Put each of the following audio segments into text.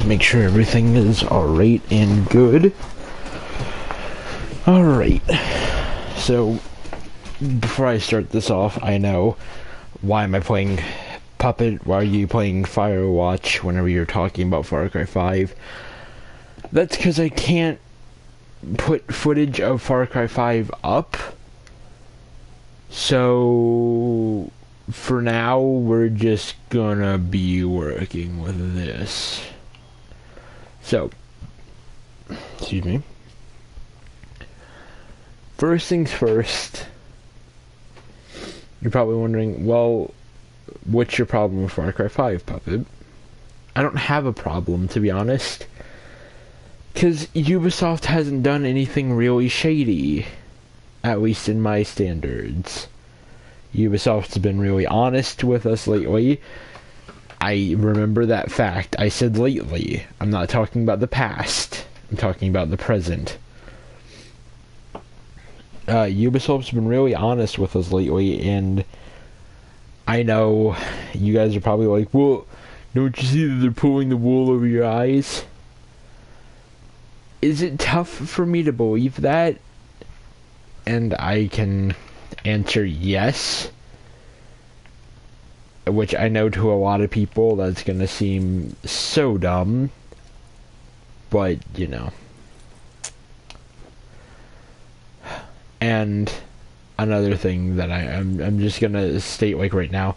make sure everything is alright and good. Alright. So, before I start this off, I know, why am I playing Puppet? Why are you playing Firewatch whenever you're talking about Far Cry 5? That's because I can't put footage of Far Cry 5 up. So, for now, we're just gonna be working with this. So, excuse me. First things first, you're probably wondering, well, what's your problem with Far Cry 5, Puppet? I don't have a problem, to be honest, because Ubisoft hasn't done anything really shady, at least in my standards. Ubisoft's been really honest with us lately. I remember that fact. I said lately. I'm not talking about the past. I'm talking about the present. Ubisoft's been really honest with us lately, and I know you guys are probably like, well, don't you see that they're pulling the wool over your eyes? Is it tough for me to believe that? And I can answer yes. Which I know to a lot of people that's gonna seem so dumb. But, you know. And another thing that I'm just gonna state like right now.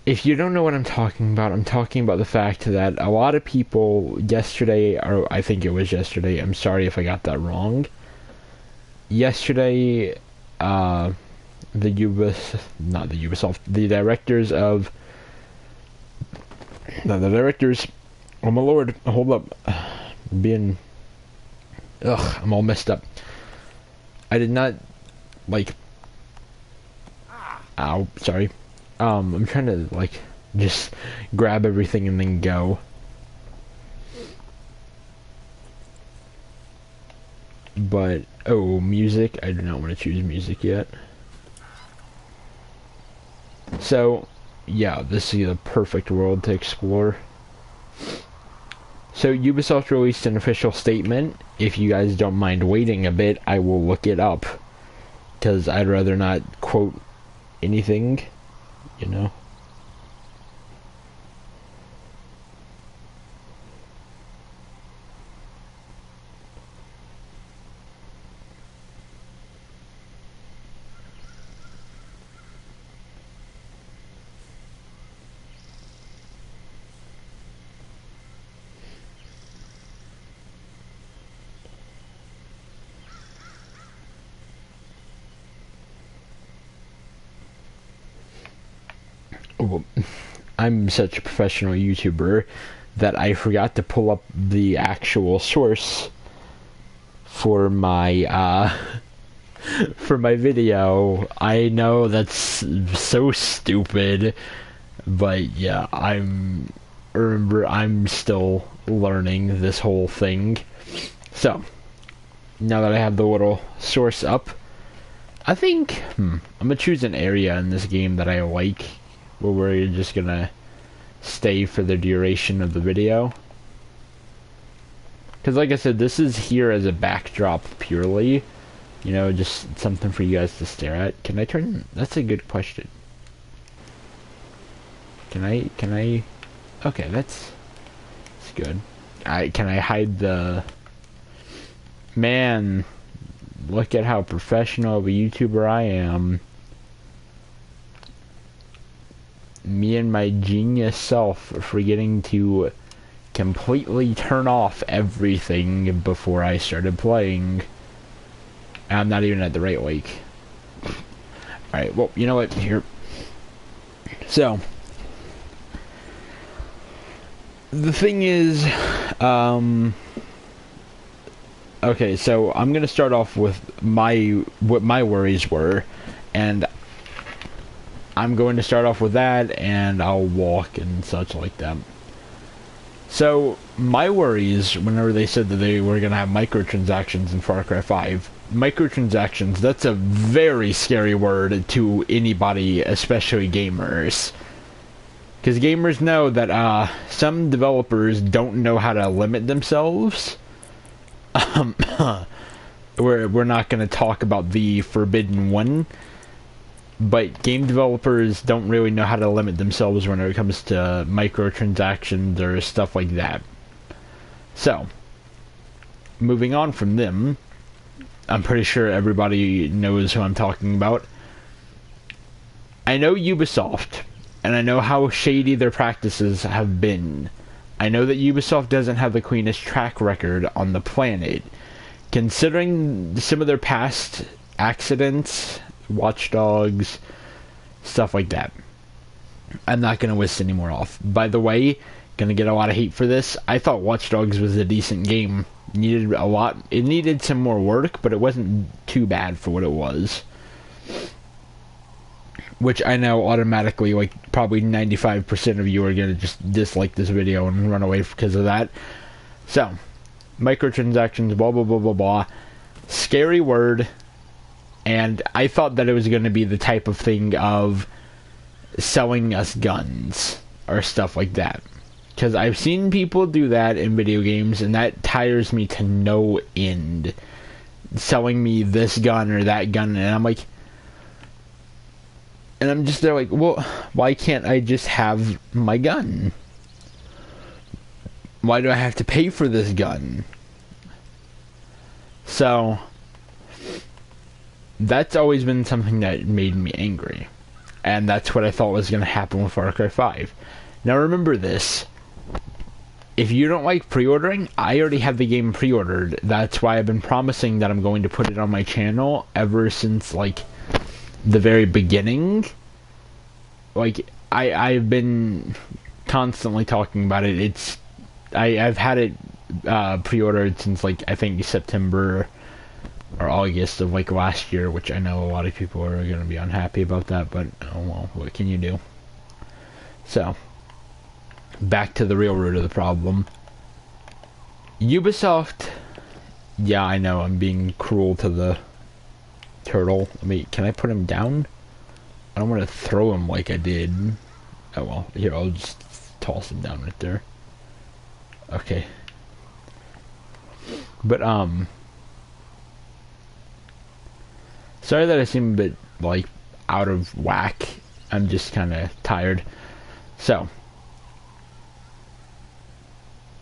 If you don't know what I'm talking about the fact that a lot of people yesterday, or I think it was yesterday, I'm sorry if I got that wrong. Yesterday, the directors of, oh my lord, hold up, I'm all messed up. I did not, like, ow, sorry. I'm trying to, like, just grab everything and then go. But, oh, music. I do not want to choose music yet. So, yeah, this is the perfect world to explore. So, Ubisoft released an official statement. If you guys don't mind waiting a bit, I will look it up. Because I'd rather not quote anything, you know. Well, I'm such a professional YouTuber that I forgot to pull up the actual source for my video. I know that's so stupid, but yeah, I'm still learning this whole thing. So, now that I have the little source up, I think I'm gonna choose an area in this game that I like, where we're just gonna stay for the duration of the video. Because like I said, this is here as a backdrop purely. You know, just something for you guys to stare at. Can I turn... That's a good question. Can I... Okay, that's good. Can I hide the... Man, look at how professional of a YouTuber I am. Me and my genius self forgetting to completely turn off everything before I started playing. And I'm not even at the right lake. Alright, well, you know what? Here. So, the thing is, okay, so I'm gonna start off with what my worries were, and I'm going to start off with that, and I'll walk and such like that. So, my worries, whenever they said that they were going to have microtransactions in Far Cry 5, microtransactions, that's a very scary word to anybody, especially gamers. Because gamers know that some developers don't know how to limit themselves. We're not going to talk about the forbidden one, but game developers don't really know how to limit themselves when it comes to microtransactions or stuff like that. So, moving on from them, I'm pretty sure everybody knows who I'm talking about. I know Ubisoft, and I know how shady their practices have been. I know that Ubisoft doesn't have the cleanest track record on the planet. Considering some of their past accidents, Watch Dogs, stuff like that. I'm not going to list any more off. By the way, going to get a lot of hate for this. I thought Watch Dogs was a decent game. It needed some more work, but it wasn't too bad for what it was. Which I know automatically, like, probably 95% of you are going to just dislike this video and run away because of that. So, microtransactions, blah, blah, blah, blah, blah. Scary word. And I thought that it was going to be the type of thing of selling us guns or stuff like that. Because I've seen people do that in video games, and that tires me to no end. Selling me this gun or that gun, and I'm like... And I'm just there like, well, why can't I just have my gun? Why do I have to pay for this gun? So, that's always been something that made me angry. And that's what I thought was going to happen with Far Cry 5. Now remember this. If you don't like pre-ordering, I already have the game pre-ordered. That's why I've been promising that I'm going to put it on my channel ever since, like, the very beginning. Like, I've been constantly talking about it. I've had it pre-ordered since, like, I think September or August of, like, last year, which I know a lot of people are going to be unhappy about that, but, oh well, what can you do? So, back to the real root of the problem. Ubisoft, yeah, I know, I'm being cruel to the turtle. I mean, can I put him down? I don't want to throw him like I did. Oh well, here, I'll just toss him down right there. Okay. But, sorry that I seem a bit, like, out of whack. I'm just kind of tired. So,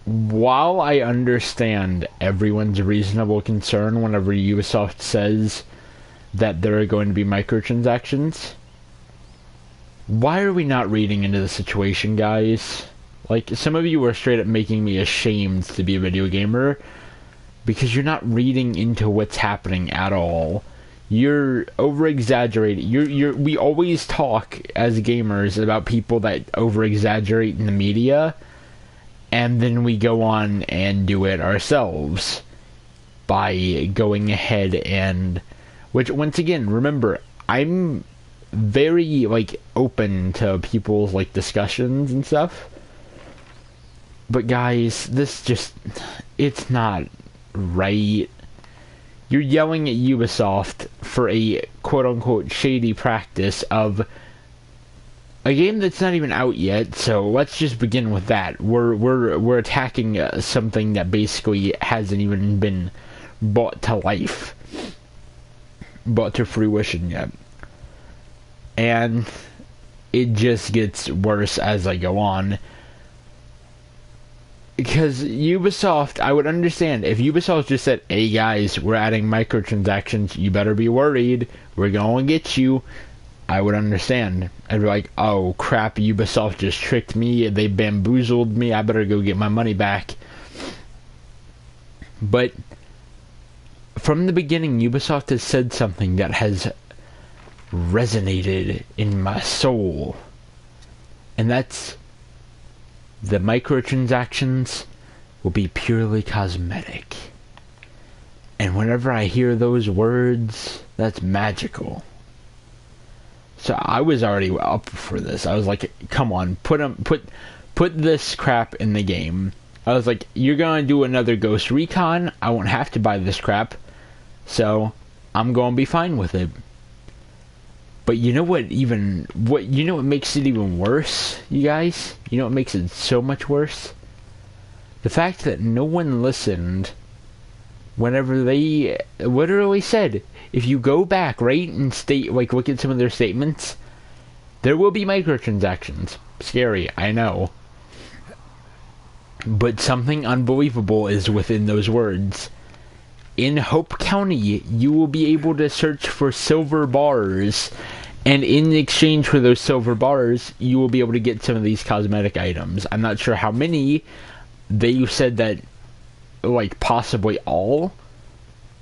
while I understand everyone's reasonable concern whenever Ubisoft says that there are going to be microtransactions, why are we not reading into the situation, guys? Like, some of you are straight up making me ashamed to be a video gamer because you're not reading into what's happening at all. You're over-exaggerating. We always talk as gamers about people that over-exaggerate in the media, and then we go on and do it ourselves by going ahead and... Which, once again, remember, I'm very, like, open to people's, like, discussions and stuff. But, guys, this just... It's not right. You're yelling at Ubisoft for a quote-unquote shady practice of a game that's not even out yet, so let's just begin with that. We're attacking something that basically hasn't even been brought to life, brought to fruition yet. And it just gets worse as I go on. Because Ubisoft, I would understand if Ubisoft just said, hey guys, we're adding microtransactions, you better be worried, we're going to get you. I would understand. I'd be like, oh crap, Ubisoft just tricked me, they bamboozled me, I better go get my money back. But from the beginning, Ubisoft has said something that has resonated in my soul. And that's... the microtransactions will be purely cosmetic. And whenever I hear those words, that's magical. So I was already up for this. I was like, come on, put this crap in the game. I was like, you're gonna do another Ghost Recon, I won't have to buy this crap. So I'm gonna be fine with it. But you know what makes it even worse, you guys? You know what makes it so much worse? The fact that no one listened whenever they literally said, if you go back, right, and look at some of their statements, there will be microtransactions. Scary, I know. But something unbelievable is within those words. In Hope County, you will be able to search for silver bars, and in exchange for those silver bars, you will be able to get some of these cosmetic items. I'm not sure how many. They said that, like, possibly all.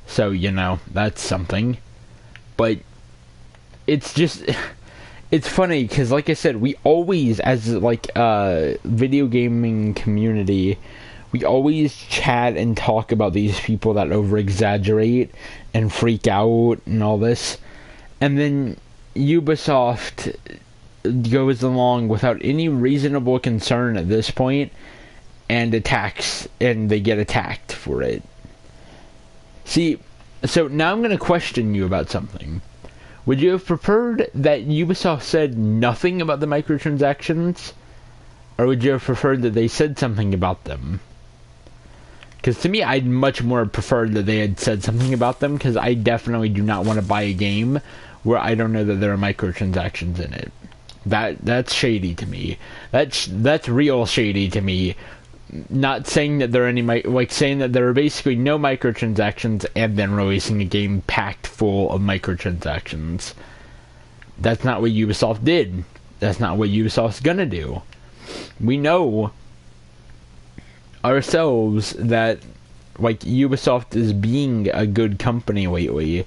So, you know, that's something. But it's just... It's funny, because like I said, we always, as, like, video gaming community... We always chat and talk about these people that over-exaggerate and freak out and all this. And then Ubisoft goes along without any reasonable concern at this point and attacks, and they get attacked for it. See, so now I'm going to question you about something. Would you have preferred that Ubisoft said nothing about the microtransactions? Or would you have preferred that they said something about them? Because to me, I'd much more prefer that they had said something about them, because I definitely do not want to buy a game where I don't know that there are microtransactions in it. That's shady to me. That's real shady to me. Not saying that there are any, saying that there are basically no microtransactions and then releasing a game packed full of microtransactions. That's not what Ubisoft did. That's not what Ubisoft's gonna do. We know ourselves that, like, Ubisoft is being a good company lately.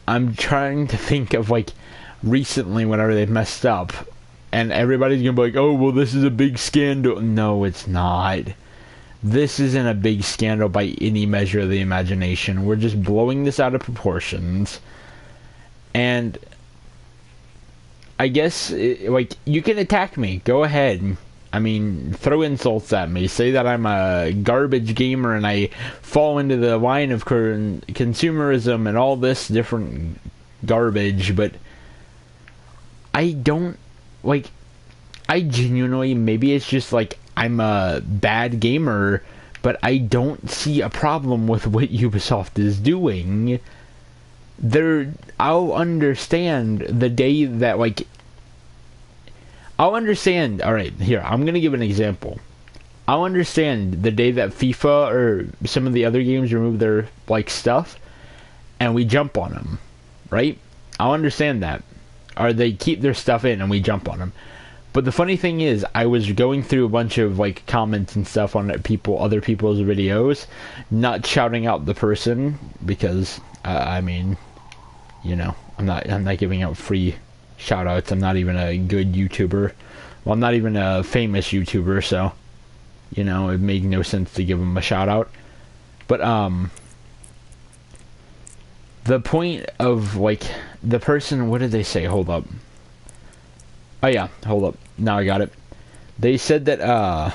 I'm trying to think of, like, recently whenever they've messed up, and everybody's gonna be like, oh, well, this is a big scandal. No, it's not. This isn't a big scandal by any measure of the imagination. We're just blowing this out of proportions. And I guess, you can attack me. Go ahead. I mean, throw insults at me. Say that I'm a garbage gamer and I fall into the line of consumerism and all this different garbage, but I don't, I genuinely, maybe it's just, I'm a bad gamer, but I don't see a problem with what Ubisoft is doing. I'll understand the day that, I'll understand, alright, here, I'm gonna give an example. I'll understand the day that FIFA or some of the other games remove their, stuff, and we jump on them, right? I'll understand that. Or they keep their stuff in and we jump on them. But the funny thing is, I was going through a bunch of, comments and stuff on other people's videos, not shouting out the person, because, I mean, you know, I'm not giving out free shoutouts. I'm not even a good YouTuber. Well, I'm not even a famous YouTuber, so, you know, it made no sense to give him a shout out. But the point of, the person, what did they say? Hold up. Oh yeah, hold up. Now I got it. They said that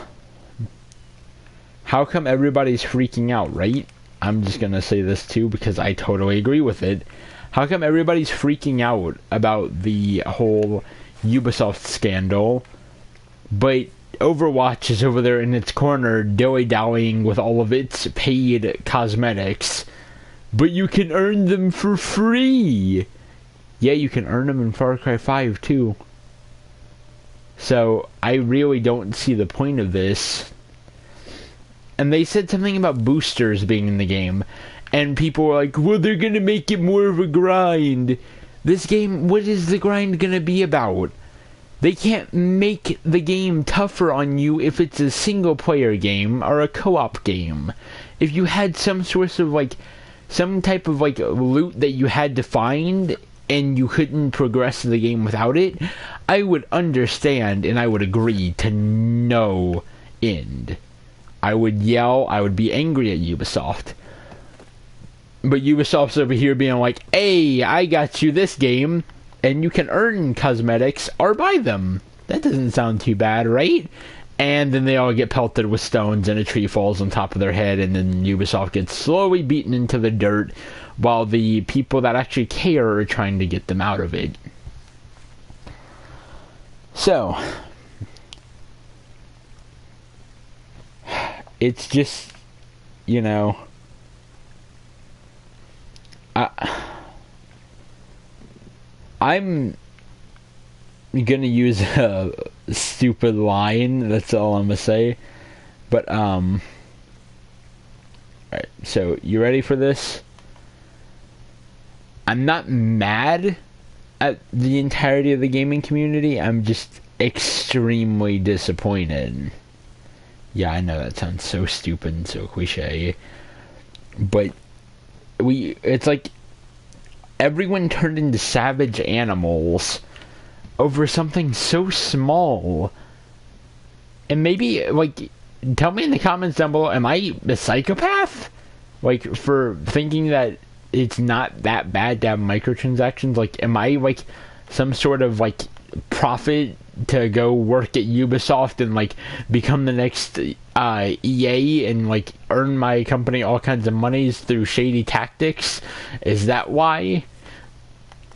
how come everybody's freaking out, right? I'm just gonna say this too because I totally agree with it. How come everybody's freaking out about the whole Ubisoft scandal, but Overwatch is over there in its corner dilly-dallying with all of its paid cosmetics, but you can earn them for free? Yeah, you can earn them in Far Cry 5 too. So, I really don't see the point of this. And they said something about boosters being in the game. And people were like, well, they're gonna make it more of a grind. This game, what is the grind gonna be about? They can't make the game tougher on you if it's a single player game or a co-op game. If you had some source of some type of loot that you had to find and you couldn't progress the game without it, I would understand and I would agree to no end. I would yell, I would be angry at Ubisoft. But Ubisoft's over here being like, hey, I got you this game, and you can earn cosmetics or buy them. That doesn't sound too bad, right? and then they all get pelted with stones and a tree falls on top of their head, and then Ubisoft gets slowly beaten into the dirt while the people that actually care are trying to get them out of it. So, it's just, you know, I'm gonna use a stupid line, that's all I'm gonna say, but alright, so you ready for this? I'm not mad at the entirety of the gaming community, I'm just extremely disappointed. Yeah, I know that sounds so stupid and so cliche, but it's like everyone turned into savage animals over something so small. And maybe, like, tell me in the comments down below, am I a psychopath? Like, for thinking that it's not that bad to have microtransactions? Like, am I, like, some sort of, like, prophet to go work at Ubisoft and, like, become the next EA and, like, earn my company all kinds of monies through shady tactics? Is that why?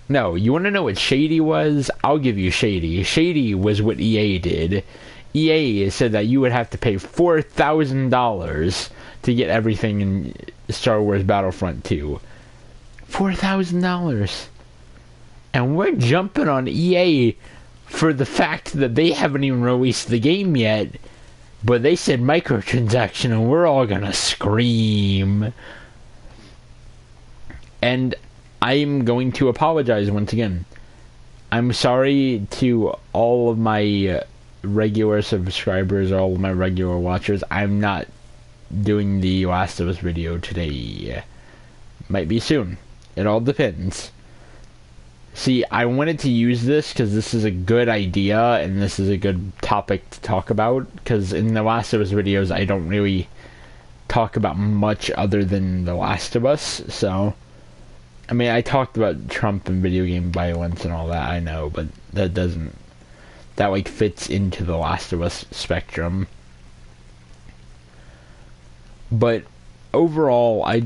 No, you want to know what Shady was? I'll give you Shady. Shady was what EA did. EA said that you would have to pay $4,000 to get everything in Star Wars Battlefront 2. $4,000. And we're jumping on EA for the fact that they haven't even released the game yet, but they said microtransaction and we're all gonna scream. And I'm going to apologize once again. I'm sorry to all of my regular subscribers, all of my regular watchers. I'm not doing the Last of Us video today. Might be soon. It all depends. See, I wanted to use this because this is a good idea and this is a good topic to talk about, because in the Last of Us videos I don't really talk about much other than The Last of Us, so I mean, I talked about Trump and video game violence and all that, I know, but that doesn't, that like fits into the Last of Us spectrum. But overall, I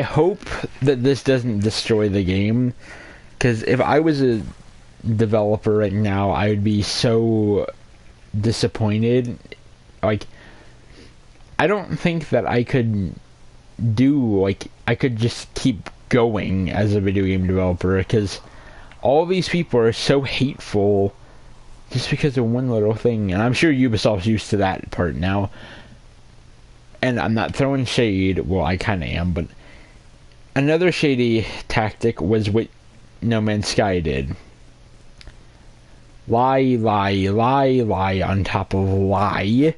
hope that this doesn't destroy the game, because if I was a developer right now, I would be so disappointed. Like, I don't think that I could I could just keep going as a video game developer, because all these people are so hateful just because of one little thing, and I'm sure Ubisoft's used to that part now. And I'm not throwing shade, well, I kind of am, but another shady tactic was what No Man's Sky did. Lie, lie, lie, lie on top of lie,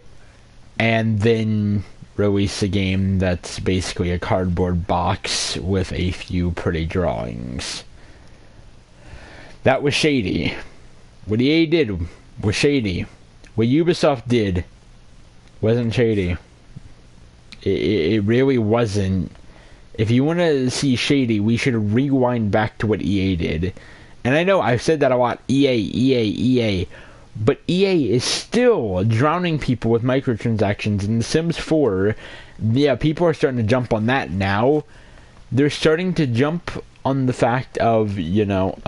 and then release a game that's basically a cardboard box with a few pretty drawings. That was shady. What EA did was shady. What Ubisoft did wasn't shady. It really wasn't. If you want to see shady, we should rewind back to what EA did. And I know I've said that a lot, EA, but EA is still drowning people with microtransactions in The Sims 4. Yeah, people are starting to jump on that now. They're starting to jump on the fact of, you know,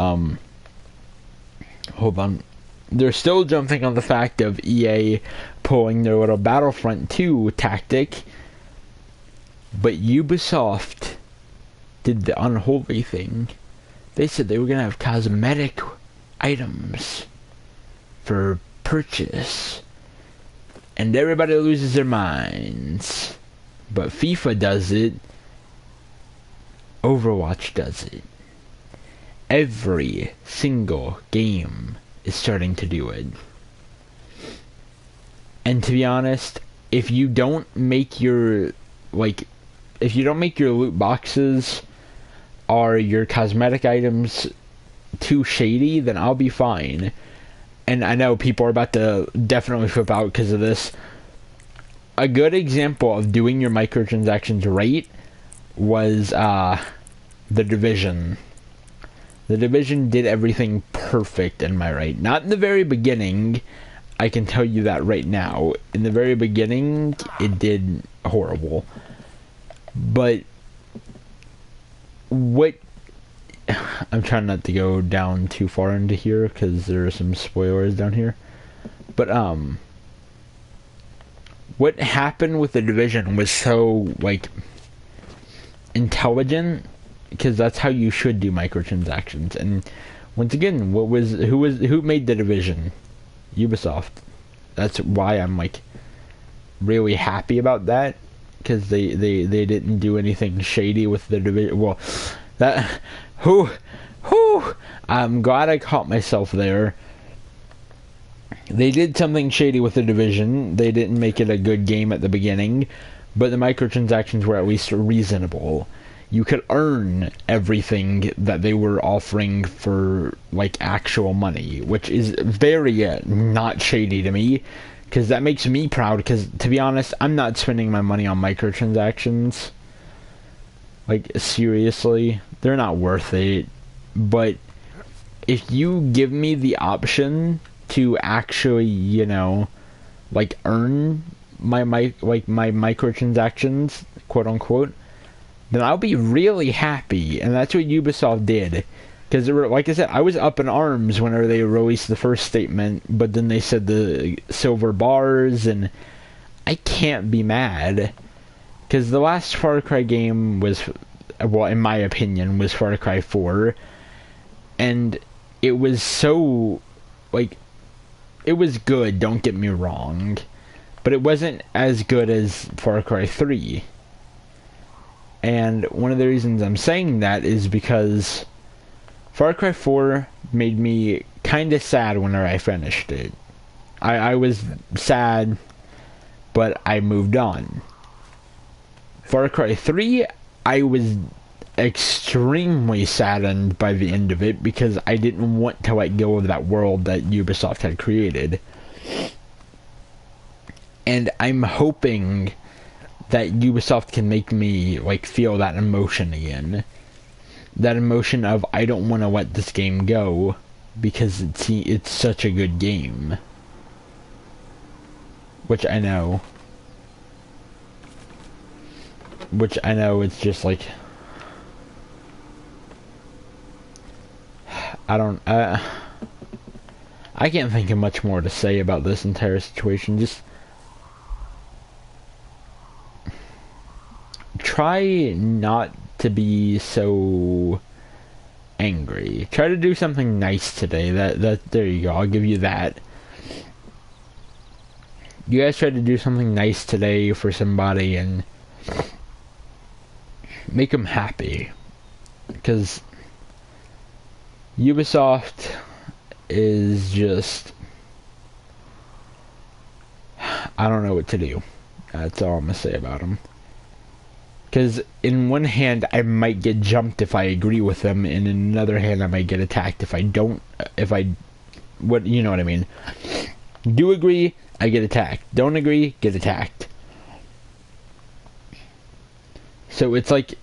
hold on. They're still jumping on the fact of EA pulling their little Battlefront 2 tactic. But Ubisoft did the unholy thing. They said they were going to have cosmetic items for purchase, and everybody loses their minds. But FIFA does it. Overwatch does it. Every single game is starting to do it. And to be honest, if you don't make your loot boxes or your cosmetic items too shady, then I'll be fine. And I know people are about to definitely flip out because of this. A good example of doing your microtransactions right was The Division. The Division did everything perfect in my right. Not in the very beginning, I can tell you that right now. In the very beginning, it did horrible. But what... I'm trying not to go down too far into here, because there are some spoilers down here. But, what happened with the Division was so, like, intelligent, because that's how you should do microtransactions. And once again, who made the Division? Ubisoft. That's why I'm, like, really happy about that, because they didn't do anything shady with the Division. Well, that... I'm glad I caught myself there. They did something shady with the Division. They didn't make it a good game at the beginning, but the microtransactions were at least reasonable. You could earn everything that they were offering for, like, actual money, which is very not shady to me, because that makes me proud, because, to be honest, I'm not spending my money on microtransactions. Like, seriously, they're not worth it. But if you give me the option to actually, you know, like, earn my microtransactions, quote unquote, then I'll be really happy. And that's what Ubisoft did. Because, like I said, I was up in arms whenever they released the first statement, but then they said the silver bars, and I can't be mad. Because the last Far Cry game was, well, in my opinion, was Far Cry 4. And it was so, like, it was good, don't get me wrong. But it wasn't as good as Far Cry 3. And one of the reasons I'm saying that is because Far Cry 4 made me kind of sad whenever I finished it. I was sad, but I moved on. Far Cry 3, I was extremely saddened by the end of it because I didn't want to let go of that world that Ubisoft had created. And I'm hoping that Ubisoft can make me, like, feel that emotion again. That emotion of, I don't want to let this game go because it's such a good game. Which I know it's just like, I can't think of much more to say about this entire situation. Just try not to be so angry. Try to do something nice today. There you go. I'll give you that. You guys try to do something nice today for somebody and make them happy. Because Ubisoft is just, I don't know what to do. That's all I'm going to say about them. Because in one hand, I might get jumped if I agree with them, and in another hand, I might get attacked if I don't, you know what I mean. Do agree, I get attacked. Don't agree, get attacked. So it's like,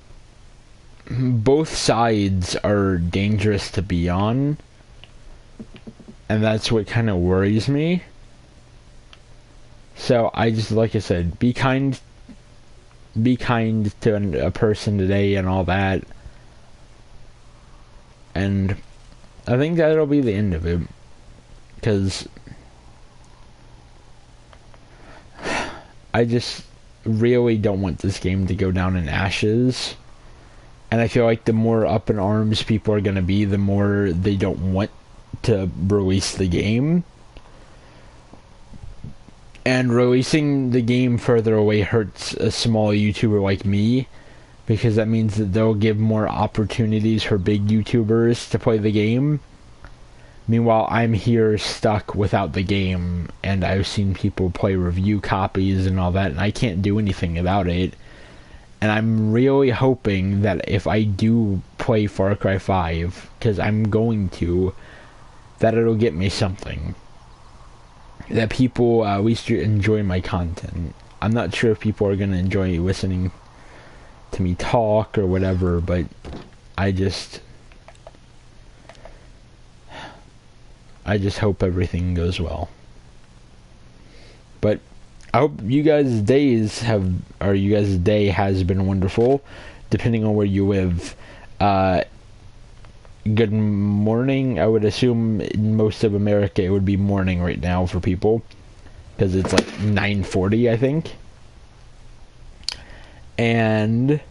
both sides are dangerous to be on, and that's what kind of worries me. So I just, like I said, be kind to a person today and all that. And I think that'll be the end of it. Because I just really don't want this game to go down in ashes. And I feel like the more up in arms people are going to be, the more they don't want to release the game. And releasing the game further away hurts a small YouTuber like me, because that means that they'll give more opportunities for big YouTubers to play the game. Meanwhile, I'm here stuck without the game, and I've seen people play review copies and all that, and I can't do anything about it. And I'm really hoping that if I do play Far Cry 5, because I'm going to, that it'll get me something. That people at least enjoy my content. I'm not sure if people are going to enjoy listening to me talk or whatever, but I just I just hope everything goes well. But I hope you guys' day has been wonderful, depending on where you live. Good morning. I would assume in most of America it would be morning right now for people, because it's like 9:40, I think. And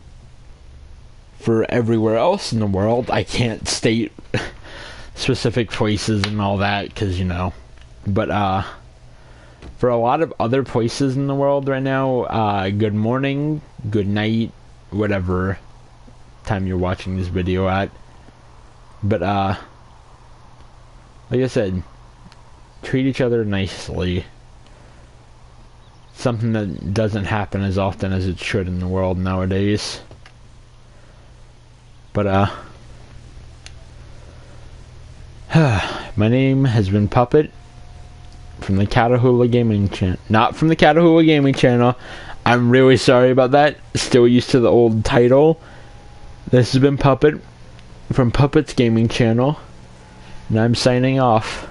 for everywhere else in the world, I can't state specific places and all that, because, you know. But, for a lot of other places in the world right now, good morning, good night, whatever time you're watching this video at. But, like I said, treat each other nicely. Something that doesn't happen as often as it should in the world nowadays. But, my name has been Puppet from the Catahoula Gaming Channel. Not from the Catahoula Gaming Channel. I'm really sorry about that. Still used to the old title. This has been Puppet from Puppet's Gaming Channel. And I'm signing off.